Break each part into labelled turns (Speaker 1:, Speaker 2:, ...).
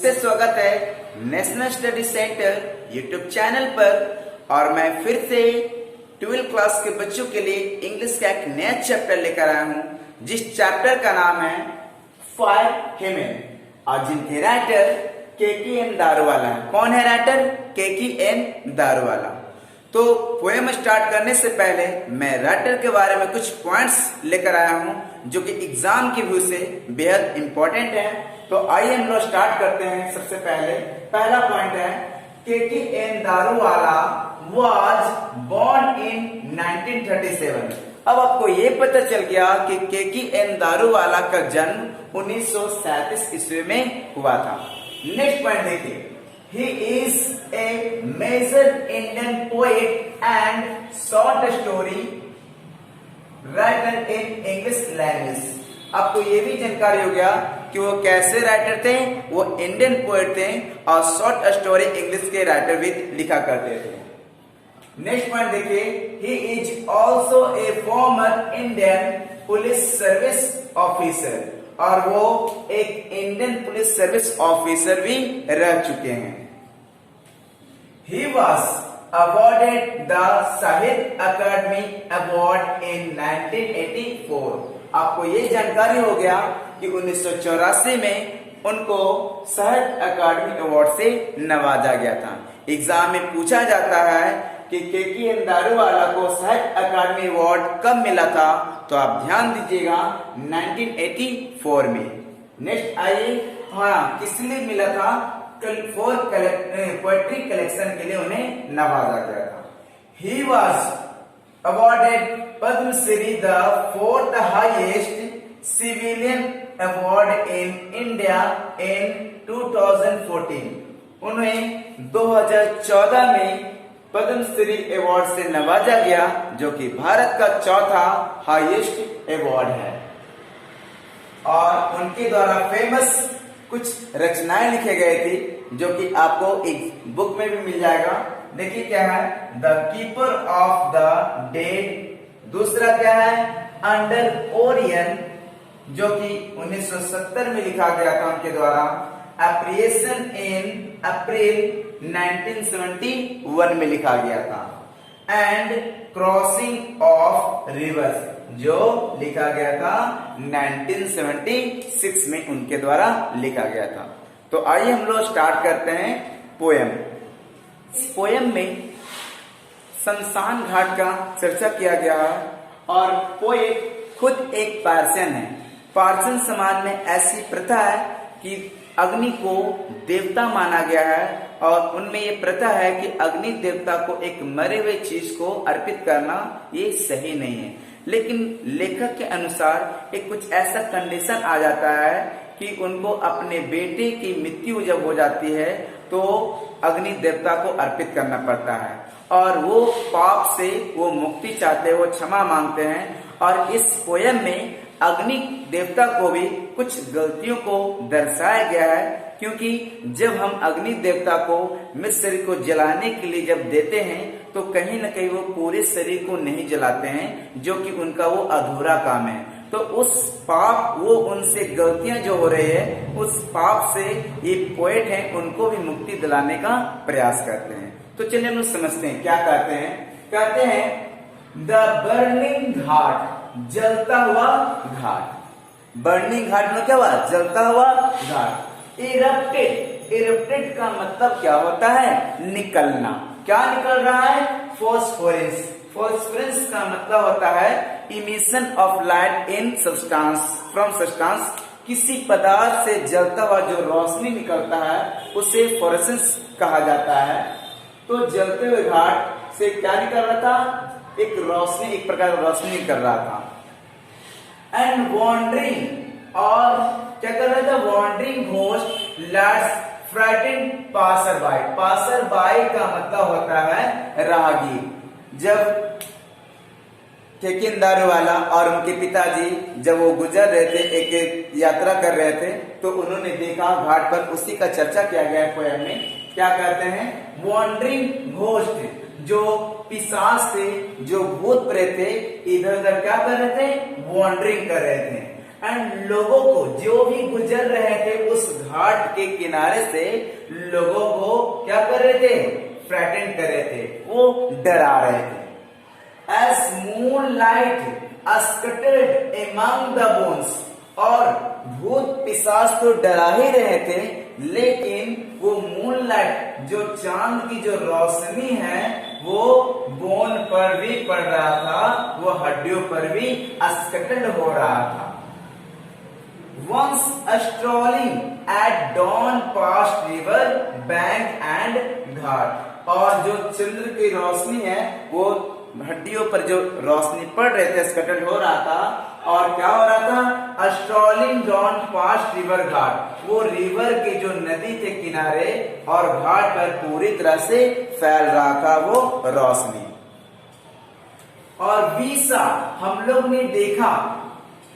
Speaker 1: से स्वागत है national study centre YouTube channel पर। और मैं फिर से 12th क्लास के बच्चों के लिए इंग्लिश का एक नया चैप्टर लेकर आया हूं, जिस चैप्टर का नाम है फाइव हिमेन और जिनके राइटर के.की.एन. दारूवाला है। कौन है राइटर? के.की.एन. दारूवाला। तो पोएम स्टार्ट करने से पहले मैं राइटर के बारे में कुछ पॉइंट्स लेकर आया हूं जो कि एग्जाम की व्यू से बेहद इंपॉर्टेंट है। तो आइए हम लोग स्टार्ट करते हैं। सबसे पहला पॉइंट है Keki N. Daruwalla was born in 1937। अब आपको ये पता चल गया कि के.की.एन. दारूवाला का जन्म 1937 ईस्वी में हुआ था। नेक्स्ट पॉइंट देखिए, he is a major Indian poet and short story writer in English language। आपको ये भी जानकारी हो गया कि वो कैसे राइटर थे। वो इंडियन पोएट थे और शॉर्ट स्टोरी इंग्लिश के राइटर भी लिखा करते थे। नेक्स्ट पॉइंट देखिए, he is also a former Indian police service officer और वो एक इंडियन पुलिस सर्विस ऑफिसर भी रह चुके हैं। He was awarded the साहित्य अकादमी अवार्ड in 1984। आपको ये जानकारी हो गया कि 1984 में उनको साहित्य अकादमी अवार्ड से नवाजा गया था। एग्जाम में पूछा जाता है कि के.की.एन. दारूवाला को साहित्य अकादमी अवार्ड कब मिला था, तो आप ध्यान दीजिएगा 1984 में। नेक्स्ट आइए, हाँ किस लिए मिला था? पोएट्री कलेक्शन के लिए उन्हें नवाजा गया था। He was awarded Padma Shri the 4th highest civilian award in India in 2014। उन्हें 2014 में पद्मश्री अवार्ड से नवाजा गया, जो कि भारत का चौथा हाईएस्ट अवार्ड है। और उनके द्वारा फेमस कुछ रचनाएं लिखे गए थे जो कि आपको एक बुक में भी मिल जाएगा। देखिए क्या है, the keeper of the dead. दूसरा क्या है, अंडर ओरियन, जो कि 1970 में लिखा गया था उनके द्वारा। अप्रिएशन इन अप्रैल 1971 में लिखा गया था। एंड क्रॉसिंग ऑफ रिवर्स, जो लिखा गया था 1976 में उनके द्वारा लिखा गया था। तो आइए हम लोग स्टार्ट करते हैं पोएम। इस पोएम में शमशान घाट का चर्चा किया गया है और पोएट खुद एक पार्सियन है। पार्सियन समाज में ऐसी प्रथा है कि अग्नि को देवता माना गया है और उनमें ये प्रथा है कि अग्नि देवता को एक मरे हुए चीज को अर्पित करना ये सही नहीं है। लेकिन लेखक के अनुसार एक कुछ ऐसा कंडीशन आ जाता है कि उनको अपने बेटे की मृत्यु जब हो जाती है तो अग्नि देवता को अर्पित करना पड़ता है और वो पाप से वो मुक्ति चाहते हैं, वो क्षमा मांगते हैं। और इस पोयम में अग्नि देवता को भी कुछ गलतियों को दर्शाया गया है, क्योंकि जब हम अग्नि देवता को मृत शरीर को जलाने के लिए जब देते हैं तो कहीं न कहीं वो पूरे शरीर को नहीं जलाते हैं, जो कि उनका वो अधूरा काम है। तो उस पाप, वो उनसे गलतियां जो हो रही है, उस पाप से ये पोएट हैं उनको भी मुक्ति दिलाने का प्रयास करते हैं। तो चलिए हम लोग समझते हैं क्या कहते हैं। कहते हैं द बर्निंग घाट, जलता हुआ घाट। बर्निंग घाट में क्या हुआ? जलता हुआ घाट। इरप्टेड, इरप्टेड का मतलब क्या होता है? निकलना। क्या निकल रहा है? फॉस्फोरेंस। फॉस्फोरेंस का मतलब होता है emission of light in substance from substance. किसी पदार्थ से जलता हुआ जो रोशनी निकलता है उसे फ्लोरेसेंस कहा जाता है। तो जलते हुए घाट से क्या निकल रहा था? एक रोशनी, एक प्रकार की रोशनी निकल रहा था। एंड वॉन्डरिंग, और क्या कर रहा था? Wandering ghost lights frightened passer by. Passer by का मतलब होता है राहगीर। जब के.की.एन. दारूवाला और उनके पिताजी जब वो गुजर रहे थे, एक यात्रा कर रहे थे, तो उन्होंने देखा घाट पर, उसी का चर्चा किया गया है पोएम में। क्या कहते हैं? वॉन्डरिंग घोस्ट, जो पिशाच थे, जो भूत प्रेत थे, इधर उधर क्या कर रहे थे? वॉन्डरिंग कर रहे थे। एंड लोगों को, जो भी गुजर रहे थे उस घाट के किनारे से, लोगों को क्या कर रहे थे? फ्रैटन कर रहे थे, वो डरा रहे थे। As moonlight scattered among the bones, और भूत पिशाच तो डरा ही रहे थे, लेकिन वो मूनलाइट, जो चांद की जो रोशनी है, वो बोन पर भी पड़ रहा था, वो हड्डियों पर भी स्कैटर्ड हो रहा था। Once strolling at dawn past river bank and घाट, और जो चंद्र की रोशनी है वो हड्डियों पर जो रोशनी पड़ रहे थे, स्कैटर्ड हो रहा था। और क्या हो रहा था? स्ट्रॉलिंग डाउन पास्ट रिवर घाट, वो रिवर के जो नदी थे किनारे और घाट पर पूरी तरह से फैल रहा था वो रोशनी। और वीसा, हम लोग ने देखा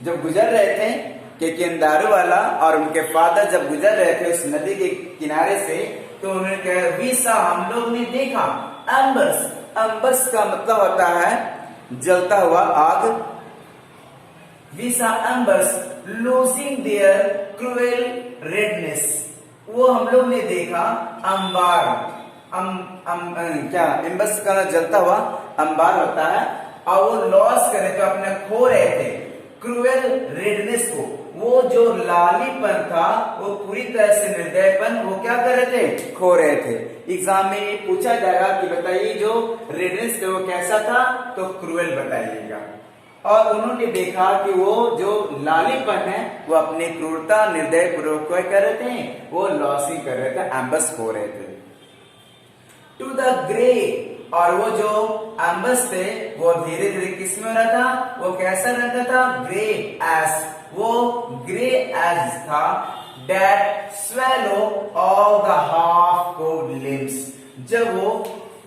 Speaker 1: जब गुजर रहे थे कि केंदारू वाला और उनके फादर जब गुजर रहे थे उस नदी के किनारे से, तो उन्होंने कहा वीसा, हम लोग ने देखा एम्बर्स। एम्बर्स का मतलब होता है जलता हुआ आग। Visa एम्बर्स losing their cruel redness, वो हम लोग ने देखा अंबार। क्या एम्बर्स का जलता हुआ अंबार होता है, और वो लॉस करे तो अपने खो रहे थे क्रूएल रेडनेस को, वो जो लालीपन था, वो पूरी तरह से निर्दयपन, वो क्या कर रहे थे? खो रहे थे। एग्जाम में पूछा जाएगा कि बताइए जो रेडनेस थे वो कैसा था, तो क्रूएल बताइएगा। और उन्होंने देखा कि वो जो लालीपन है वो अपनी क्रूरता निर्दय पूर्वक क्या कर रहे थे? वो लॉस ही कर रहे थे, एम्बस खो रहे थे। टू द ग्रे, और वो जो एम्बस थे वो धीरे धीरे किस में हो रहा था? वो कैसा रहता था? ग्रे एस, वो ग्रे एज था। That swallow all the half cold limbs, जब वो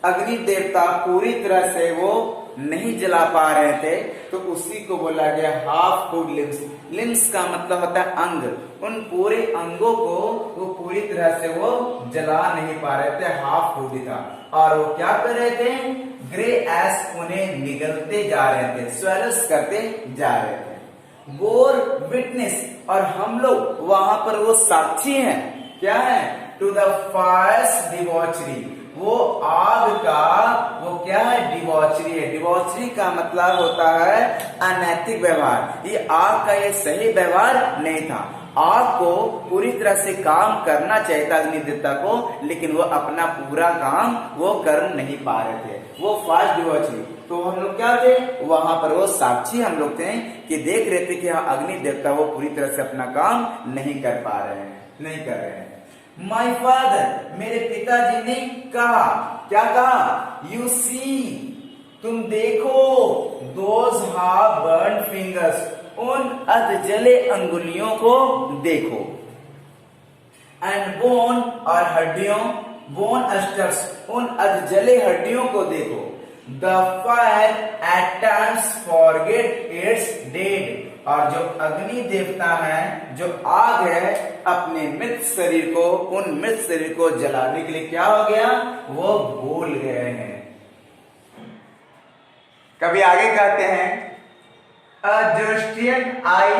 Speaker 1: अग्नि देवता पूरी तरह से वो नहीं जला पा रहे थे, तो उसी को बोला गया हाफ कुड लिम्स। लिम्स का मतलब होता है अंग, उन पूरे अंगों को वो पूरी तरह से वो जला नहीं पा रहे थे, हाफ कुड था। और वो क्या कर रहे थे? ग्रे एस उन्हें निगलते जा रहे थे, स्वेलस करते जा रहे थे। बोर विटनेस, और हम लोग वहां पर वो साक्षी हैं, क्या है? टू द फायर्स डिवॉचरी, वो आग का वो क्या है? डिवॉचरी है। डिवॉचरी का मतलब होता है अनैतिक व्यवहार। ये आग का ये सही व्यवहार नहीं था। आग को पूरी तरह से काम करना चाहिए था अग्नि देवता को, लेकिन वो अपना पूरा काम वो कर नहीं पा रहे थे, वो फास्ट डिवॉचरी। तो हम लोग क्या थे? वहां पर वो साक्षी हम लोग थे कि देख रहे थे कि हाँ अग्नि देवता वो पूरी तरह से अपना काम नहीं कर पा रहे हैं, नहीं कर रहे हैं। माई फादर, मेरे पिताजी ने कहा, क्या कहा? यू सी, तुम देखो, दोज हाव बर्न फिंगर्स, उन अधजले अंगुलियों को देखो। एंड बोन, और हड्डियों, बोन अस्टर्स, उन अधजले हड्डियों को देखो। The fire eight times forget it's dead, और जो अग्नि देवता है, जो आग है, अपने मृत शरीर को, उन मृत शरीर को जलाने के लिए क्या हो गया? वो भूल गए हैं। कभी आगे कहते हैं A Jostian eye,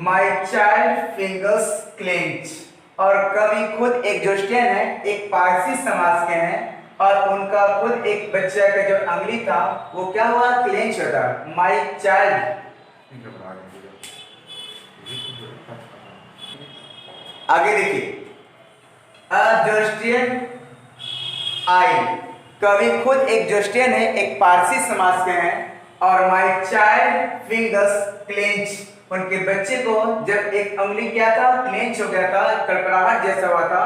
Speaker 1: my child fingers clench, और कवि खुद एक जोस्टियन है, एक पारसी समाज के हैं, और उनका खुद एक बच्चा का जो अंगुली था वो क्या हुआ? क्लेंच होता। माई चाइल्ड, आगे देखिए, अ जोस्टियन आई, कवि खुद एक जोस्टियन है, एक पारसी समाज के हैं, और माई चाइल्ड फिंगर्स क्लेंच, उनके बच्चे को जब एक अंगुली क्या था? क्लेंच हो गया था, कड़कड़ाहट जैसा हुआ था।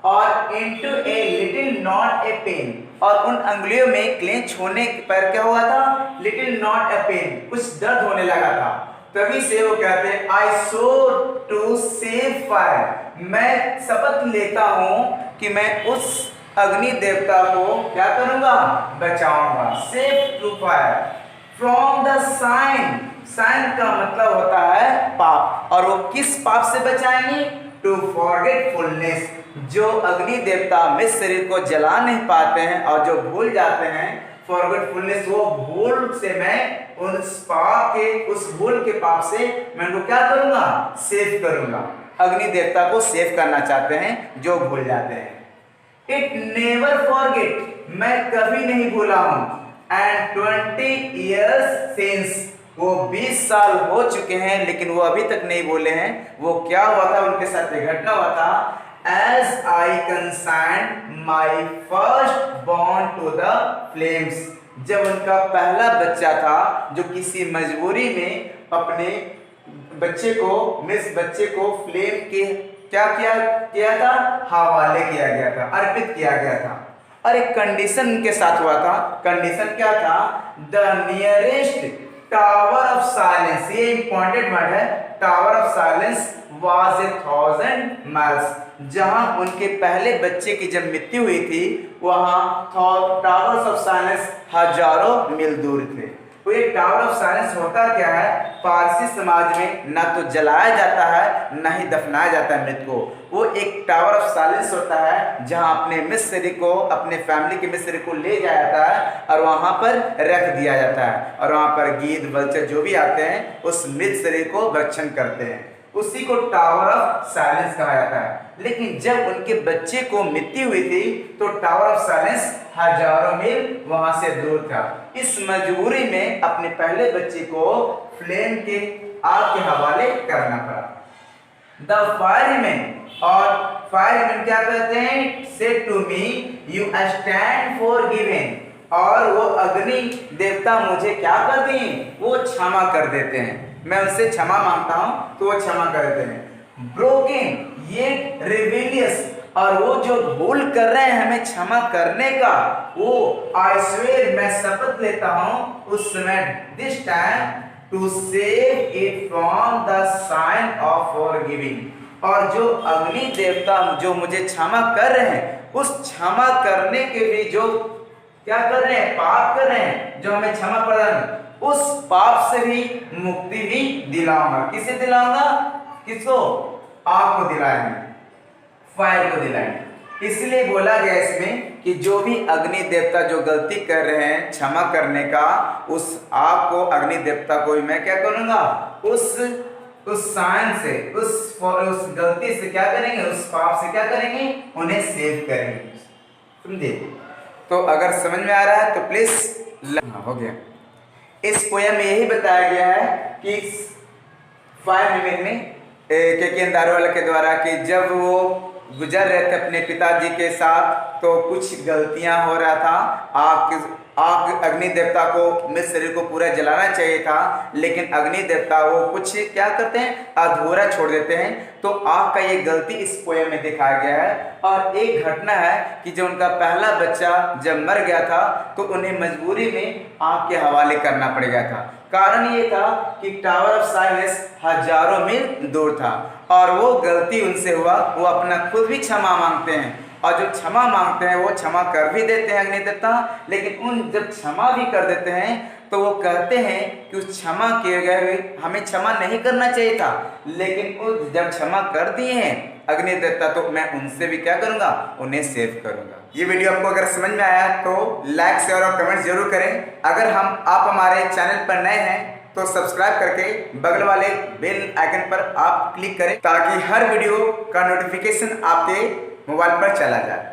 Speaker 1: और into a little knot a pen, और उन अंगुलियों में क्लेंच होने पर क्या हुआ था? लिटिल नॉट ए पेन, कुछ दर्द होने लगा था। तभी से वो कहते हैं आई सोर टू सेव फायर, मैं शपथ लेता हूं कि मैं उस अग्नि देवता को क्या करूंगा? बचाऊंगा। Save to fire from the sign, sign का मतलब होता है पाप, और वो किस पाप से बचाएंगे? टू फॉरगेटफुलनेस, जो अग्नि देवता मृत शरीर को जला नहीं पाते हैं और जो भूल जाते हैं, फॉरगेटफुलनेस, वो भूल से मैं उस भूल के पाप से मैं उनको क्या करूंगा, सेव करूंगा। अग्नि देवता को सेव करना चाहते हैं जो भूल जाते हैं। इट नेवर फॉरगेट, मैं कभी नहीं भूला हूं। एंड 20 years since, वो 20 साल हो चुके हैं लेकिन वो अभी तक नहीं बोले हैं। वो क्या हुआ था, उनके साथ एक घटना हुआ था। As I consigned my first born to the flames, जब उनका पहला बच्चा था जो किसी मजबूरी में अपने बच्चे को फ्लेम के क्या किया था, हवाले किया गया था, अर्पित किया गया था। और एक कंडीशन उनके साथ हुआ था। कंडीशन क्या था, the nearest tower of silence, ये इंपॉर्टेंट वर्ड है, tower of silence was 1000 miles, जहां उनके पहले बच्चे की जब मृत्यु हुई थी वहां टावर्स ऑफ साइलेंस हजारों मील दूर थे। तो ये टावर ऑफ साइलेंस होता क्या है, पारसी समाज में ना तो जलाया जाता है ना ही दफनाया जाता है मृत को। वो एक टावर ऑफ साइलेंस होता है जहां अपने मृत शरीर को, अपने फैमिली के मृत शरीर को ले जाया जाता है और वहां पर रख दिया जाता है, और वहां पर गीद वल्चर जो भी आते हैं उस मृत शरीर को भक्षण करते हैं। उसी को टावर ऑफ साइलेंस कहा जाता है। लेकिन जब उनके बच्चे को मृत्यु हुई थी तो टावर ऑफ साइलेंस हजारों मील वहां से दूर था। इस मजबूरी में अपने पहले बच्चे को फ्लेम के आग के हवाले करना पड़ा। द फायरमैन, और फायरमैन क्या कहते हैं, said to me you stand forgiving, और वो अग्नि देवता मुझे क्या कर दें, वो क्षमा कर देते हैं। मैं उनसे क्षमा मांगता हूं तो वो क्षमा कर देते हैं। ब्रोकन ये रिबेलियस, और वो जो भूल कर रहे हैं हमें क्षमा करने का, वो आई स्वेयर, मैं शपथ लेता हूं उस समय, this time to save it from the sign of forgiving, और जो अग्नि देवता जो मुझे क्षमा कर रहे हैं उस क्षमा करने के भी जो क्या कर रहे हैं, पाप कर रहे हैं, जो हमें क्षमा प्रदान, उस पाप से भी मुक्ति भी दिलाऊंगा। किसे दिलाऊंगा, किसको, आपको दिलाएंगे, फायर को दिलाएंगे। इसलिए बोला गया इसमें कि जो भी अग्नि देवता जो गलती कर रहे हैं क्षमा करने का, उस आग को, अग्नि देवता को मैं क्या करूंगा, उस साइन से, उस गलती से क्या करेंगे, उस पाप से क्या करेंगे, उन्हें सेव करेंगे। समझे? तो अगर समझ में आ रहा है तो प्लीज, हो गया। इस पोयम में यही बताया गया है कि फायरमैन में के दारोवाला के द्वारा कि जब वो गुजर रहे थे अपने पिताजी के साथ तो कुछ गलतियां हो रहा था। आग अग्नि देवता को मृत शरीर को पूरा जलाना चाहिए था, लेकिन अग्नि देवता वो कुछ क्या करते हैं, अधूरा छोड़ देते हैं। तो आग का ये गलती इस पोयम में दिखाया गया है। और एक घटना है कि जब उनका पहला बच्चा जब मर गया था तो उन्हें मजबूरी में आग के हवाले करना पड़ गया था। कारण ये था कि टावर ऑफ साइलेंस हजारों मील दूर था और वो गलती उनसे हुआ। वो अपना खुद भी क्षमा मांगते हैं, और जो क्षमा मांगते हैं वो क्षमा कर भी देते हैं अग्नि देवता। लेकिन उन जब क्षमा भी कर देते हैं तो वो कहते हैं कि उस क्षमा किए गए हमें क्षमा नहीं करना चाहिए था, लेकिन वो जब क्षमा कर दिए हैं अग्नि देवता तो मैं उनसे भी क्या करूंगा, उन्हें सेव करूंगा। ये वीडियो आपको अगर समझ में आया तो लाइक, शेयर और कमेंट जरूर करें। अगर आप हमारे चैनल पर नए हैं तो सब्सक्राइब करके बगल वाले बेल आइकन पर आप क्लिक करें ताकि हर वीडियो का नोटिफिकेशन आपके मोबाइल पर चला जाए।